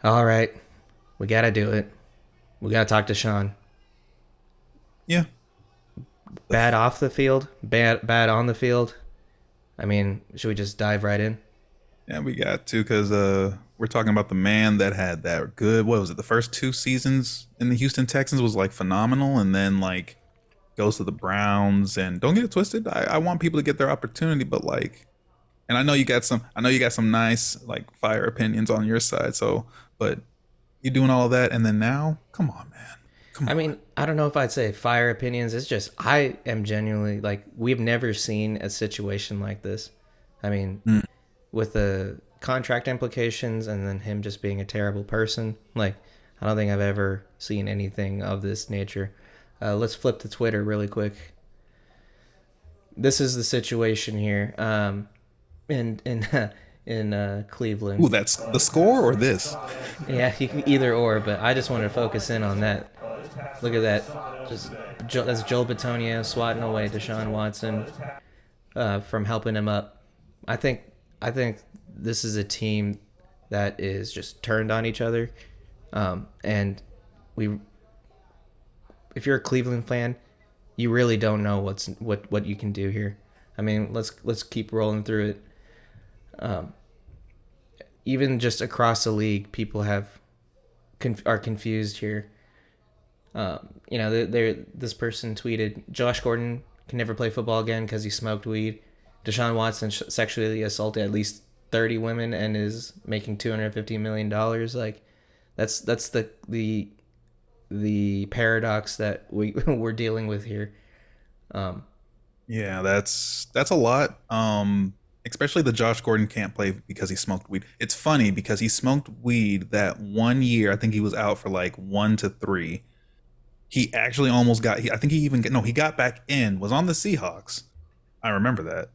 All right, we got to do it. We got to talk to Sean. Yeah, Bad off the field, bad on the field. I mean, should we just dive right in? yeah, we got to because we're talking about the man that had that good. What was it? The first two seasons in the Houston Texans was like phenomenal, and then like goes to the Browns. And don't get it twisted. I want people to get their opportunity, but like, and I know you got some. I know you got some nice like fire opinions on your side. So, but you doing all of that, and then now, come on, man, come I on. mean, I don't know if I'd say fire opinions. It's just I am genuinely like we've never seen a situation like this. I mean, Mm. with the contract implications and then him just being a terrible person, like I don't think I've ever seen anything of this nature. Let's flip to Twitter really quick. This is the situation here. In Ooh, Cleveland. that's the score or this? Yeah, you can either or, but I just wanted to focus in on that. Look at that. Just that's Joel Bitonio swatting away Deshaun Watson from helping him up. I think I think this is a team that is just turned on each other, and we. If you're a Cleveland fan, you really don't know what you can do here. I mean, let's keep rolling through it. Even just across the league, people are confused here. This person tweeted Josh Gordon can never play football again because he smoked weed. Deshaun Watson sexually assaulted at least 30 women and is making $250 million. Like that's the paradox that we're dealing with here. Um, Yeah, that's a lot. Especially the Josh Gordon can't play because he smoked weed. It's funny because he smoked weed that one year. I think he was out for like 1 to 3. He actually almost got. I think he even no. He got back in. Was on the Seahawks. I remember that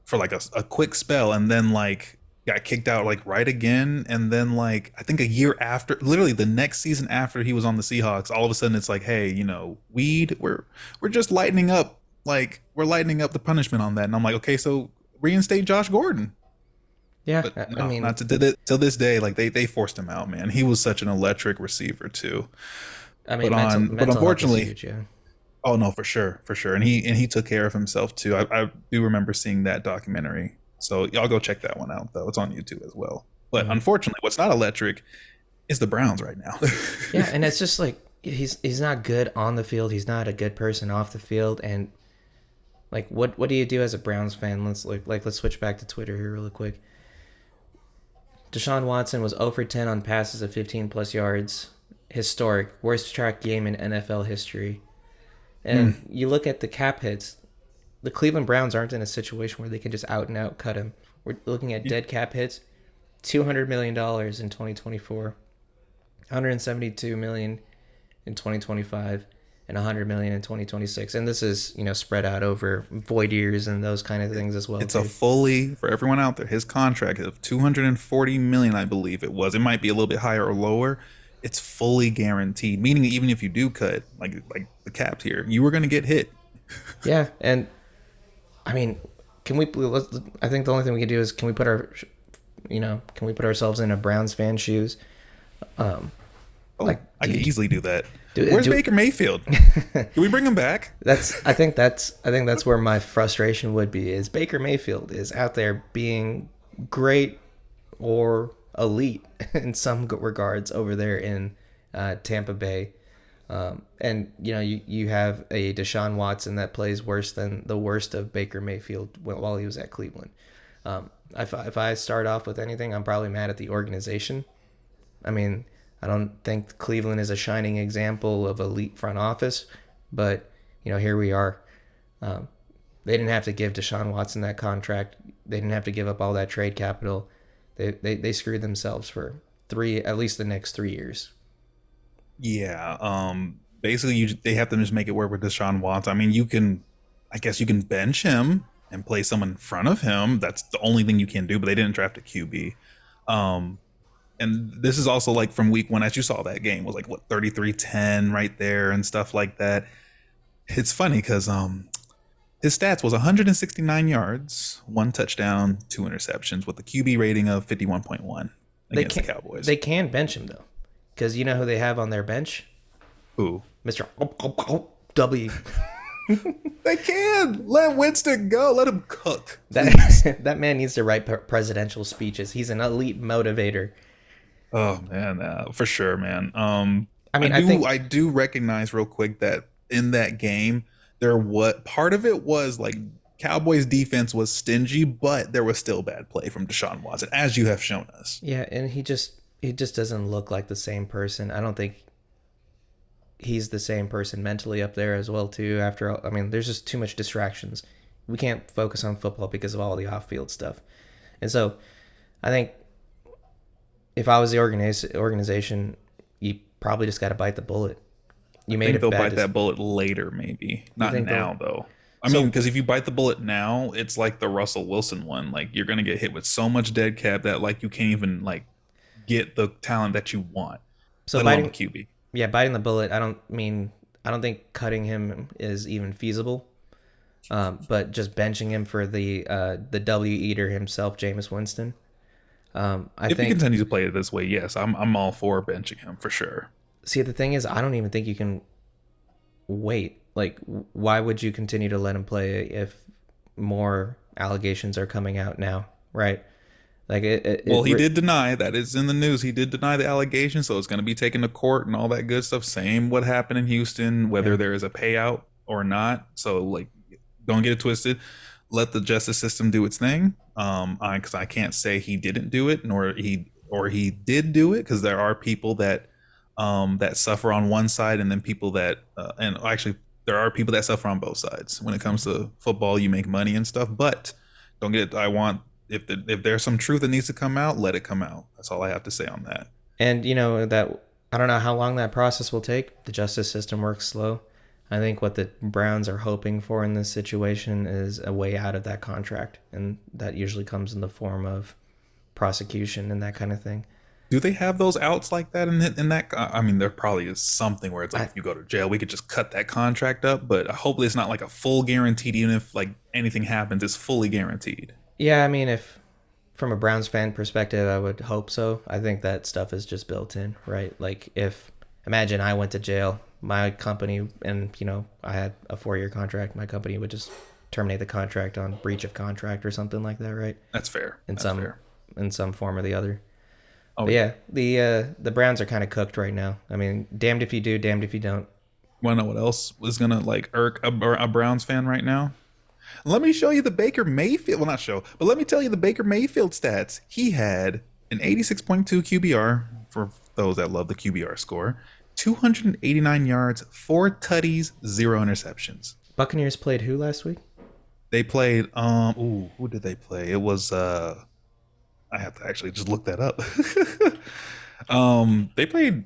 for like a quick spell, and then like got kicked out like right again, and then like I think a year after, literally the next season after he was on the Seahawks, all of a sudden it's like, hey, weed. We're just lightening up. Like we're lightening up the punishment on that, and I'm like, okay, so reinstate Josh Gordon. yeah, But I no, mean, not to till this day. Like they forced him out, man. He was such an electric receiver too. I But mean, mental on but mental health is unfortunately, huge. Yeah. oh no, for sure, for sure. And he took care of himself too. I do remember seeing that documentary. So y'all go check that one out though. It's on YouTube as well. But Hmm. unfortunately, what's not electric is the Browns right now. Yeah, and it's just like he's not good on the field. He's not a good person off the field. And like, what do you do as a Browns fan? Let's switch back to Twitter here really quick. Deshaun Watson was 0 for 10 on passes of 15 plus yards. Historic, worst track game in NFL history. Hmm. And you look at the cap hits. The Cleveland Browns aren't in a situation where they can just out and out cut him. We're looking at Yeah. dead cap hits, $200 million in 2024, 172 million in 2025, and 100 million in 2026. And this is spread out over void years and those kind of things as well It's a too. fully for everyone out there. His contract of 240 million, I believe it was. It might be a little bit higher or lower. It's fully guaranteed, meaning even if you do cut like the caps here, you were going to get hit. Yeah, and I mean, can we? I think the only thing we can do is can we put ourselves in a Browns fan shoes? Um, Oh, like, I do could you easily do that. do Where's do? Baker Mayfield? Can we bring him back? I think that's where my frustration would be. Is Baker Mayfield is out there being great or elite in some regards over there in Tampa Bay. And you have a Deshaun Watson that plays worse than the worst of Baker Mayfield while he was at Cleveland. If I start off with anything, I'm probably mad at the organization. I mean, I don't think Cleveland is a shining example of elite front office, but here we are. Um, they didn't have to give Deshaun Watson that contract. They didn't have to give up all that trade capital. They screwed themselves for at least the next 3 years. Yeah. Basically, they have to just make it work with Deshaun Watson. I mean, I guess you can bench him and play someone in front of him. That's the only thing you can do. But they didn't draft a QB. Um, and this is also like from week 1, as you saw that game was like what 33-10 right there and stuff like that. It's funny because his stats was 169 yards, 1 touchdown, 2 interceptions with a QB rating of 51.1. They against the can't. Cowboys. They can bench him though, because you know who they have on their bench, Who? Mister W. They can let Winston go. Let him cook, please. That that man needs to write presidential speeches. He's an elite motivator. Oh man, for sure, man. I I mean, I do think I do recognize real quick that in that game there what part of it was like Cowboys defense was stingy, but there was still bad play from Deshaun Watson, as you have shown us. yeah, and he just doesn't look like the same person. I don't think he's the same person mentally up there as well too. After all, I mean, there's just too much distractions. We can't focus on football because of all the off-field stuff. And so, I think if I was the organization, you probably just got to bite the bullet. I You made a think they'll bad. bite that bullet later, maybe You not think they'll? now though. I mean, So because if you bite the bullet now, it's like the Russell Wilson one. Like you're gonna get hit with so much dead cap that like you can't even like get the talent that you want, so let alone the biting, QB. yeah, biting the bullet. I don't think cutting him is even feasible. But just benching him for the W eater himself, Jameis Winston. I If he think. continues to play it this way, yes, I'm all for benching him for sure. See, the thing is, I don't even think you can wait. Like, why would you continue to let him play if more allegations are coming out now, right? Like Well, he did deny that is in the news. He did deny the allegation, so it's going to be taken to court and all that good stuff. Same what happened in Houston, whether yeah. there is a payout or not. So like, don't get it twisted. Let the justice system do its thing. Because I can't say he didn't do it, nor he did do it, because there are people that suffer on one side, and then people that and actually there are people that suffer on both sides. When it comes to football, you make money and stuff, but don't get. I want if there's some truth that needs to come out, let it come out. That's all I have to say on that. And you know that I don't know how long that process will take. The justice system works slow. I think what the Browns are hoping for in this situation is a way out of that contract, and that usually comes in the form of prosecution and that kind of thing. Do they have those outs like that in that? I mean, there probably is something where it's like I if you go to jail, we could just cut that contract up. But hopefully, it's not like a full guaranteed. Even if like anything happens, it's fully guaranteed. Yeah, I mean, if from a Browns fan perspective, I would hope so. I think that stuff is just built in, right? Like if imagine I went to jail, my company, and I had a 4-year contract, my company would just terminate the contract on breach of contract or something like that, right? That's fair. In That's some fair. in some form or the other. Oh But yeah. yeah, the Browns are kind of cooked right now. I mean, damned if you do, damned if you don't. Want to know what else is gonna like irk a Browns fan right now? Let me show you the Baker Mayfield. Well, not show, but let me tell you the Baker Mayfield stats. He had an 86.2 QBR for those that love the QBR score, 289 yards, 4 tutties, 0 interceptions. Buccaneers played who last week? They played who did they play? It was I have to actually just look that up. They played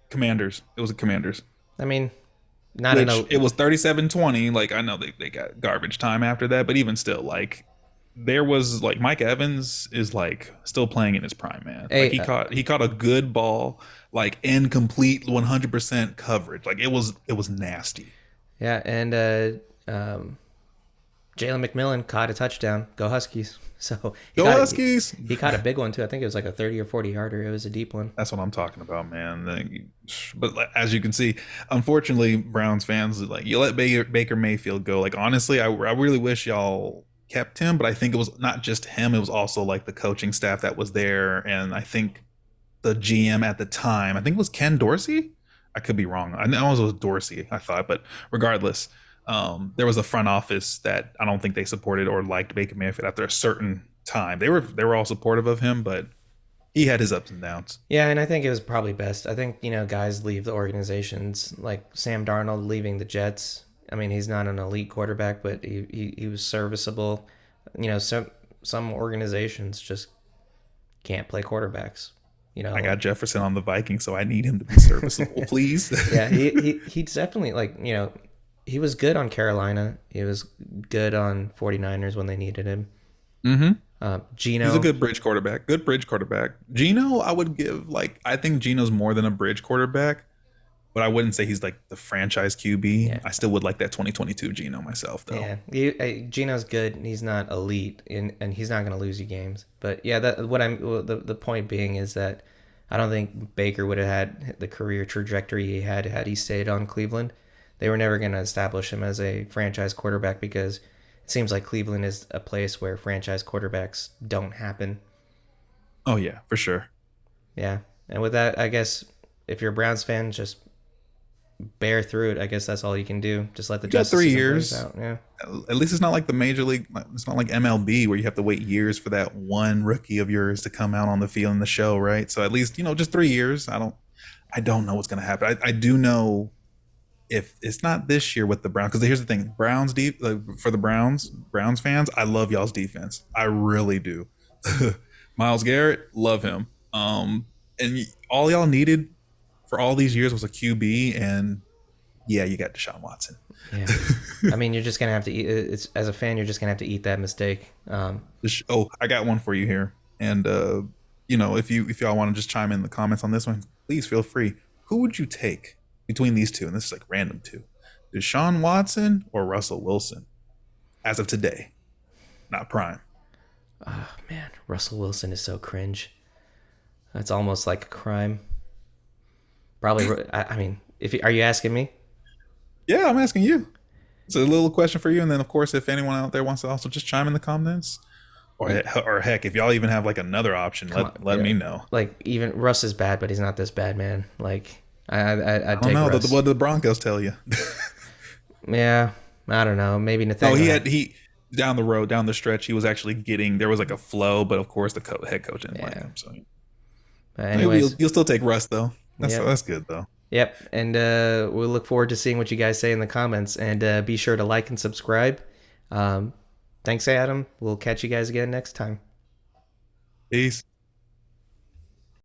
Commanders. It was the Commanders. I mean, not in Which a it was 37-20. Like I know they got garbage time after that, but even still, like there was like Mike Evans is like still playing in his prime, man. Like hey he caught a good ball, like incomplete 100% coverage. Like it was nasty. yeah, and Jalen McMillan caught a touchdown. Go Huskies! So Go Huskies! he caught a big one too. I think it was like a 30 or 40 yarder. It was a deep one. That's what I'm talking about, man. But like, as you can see, unfortunately, Browns fans like you let Baker Mayfield go. Like honestly, I really wish y'all kept him, but I think it was not just him. It was also like the coaching staff that was there, and I think the GM at the time. I think it was Ken Dorsey. I could be wrong. I know it was Dorsey. I thought, but regardless, there was a front office that I don't think they supported or liked Baker Mayfield after a certain time. They were all supportive of him, but he had his ups and downs. Yeah, and I think it was probably best. I think guys leave the organizations like Sam Darnold leaving the Jets. I mean, he's not an elite quarterback, but he was serviceable. Some organizations just can't play quarterbacks. I got Jefferson on the Vikings, so I need him to be serviceable, please. Yeah, he's definitely he was good on Carolina. He was good on 49ers when they needed him. Gino. He's a good bridge quarterback. Good bridge quarterback. Gino, I would give I think Gino's more than a bridge quarterback. but I wouldn't say he's like the franchise QB. Yeah. I still would like that 2022 Geno myself, though. Yeah, Gino's good. He's not elite, and he's not going to lose you games. But yeah, the point being is that I don't think Baker would have had the career trajectory he had he stayed on Cleveland. They were never going to establish him as a franchise quarterback because it seems like Cleveland is a place where franchise quarterbacks don't happen. Oh yeah, for sure. Yeah, and with that, I guess if you're a Browns fan, just bear through it. I guess that's all you can do. Just let the You got justice three system play this years. out. Yeah. At least it's not like the major league. It's not like MLB where you have to wait years for that one rookie of yours to come out on the field in the show, right? So at least just 3 years. I don't know what's going to happen. I do know if it's not this year with the Browns, because here's the thing: Browns deep for the Browns fans. I love y'all's defense. I really do. Miles Garrett, love him. And all y'all needed for all these years was a QB, and yeah, you got Deshaun Watson. Yeah. I mean, you're just gonna have to eat. It's as a fan, you're just gonna have to eat that mistake. Oh, I got one for you here, and if y'all want to just chime in the comments on this one, please feel free. Who would you take between these two? And this is like random too: Deshaun Watson or Russell Wilson, as of today, not prime. Oh man, Russell Wilson is so cringe. That's almost like a crime. Probably. I mean, if are you asking me? Yeah, I'm asking you. It's a little question for you, and then of course, if anyone out there wants to also just chime in the comments, or heck, if y'all even have like another option, Come on, let yeah. me know. Like even Russ is bad, but he's not this bad, man. Like I'd I don't take know. Russ. What did the Broncos tell you? Yeah, I don't know. Maybe No, Nathaniel. he down the road, down the stretch, he was actually getting there was like a flow, but of course the Yeah. head coach didn't like Yeah. him. So But maybe anyways, you'll still take Russ though. yep. That's good though. Yep. And we'll look forward to seeing what you guys say in the comments. And be sure to like and subscribe. Thanks, Adam. We'll catch you guys again next time. Peace.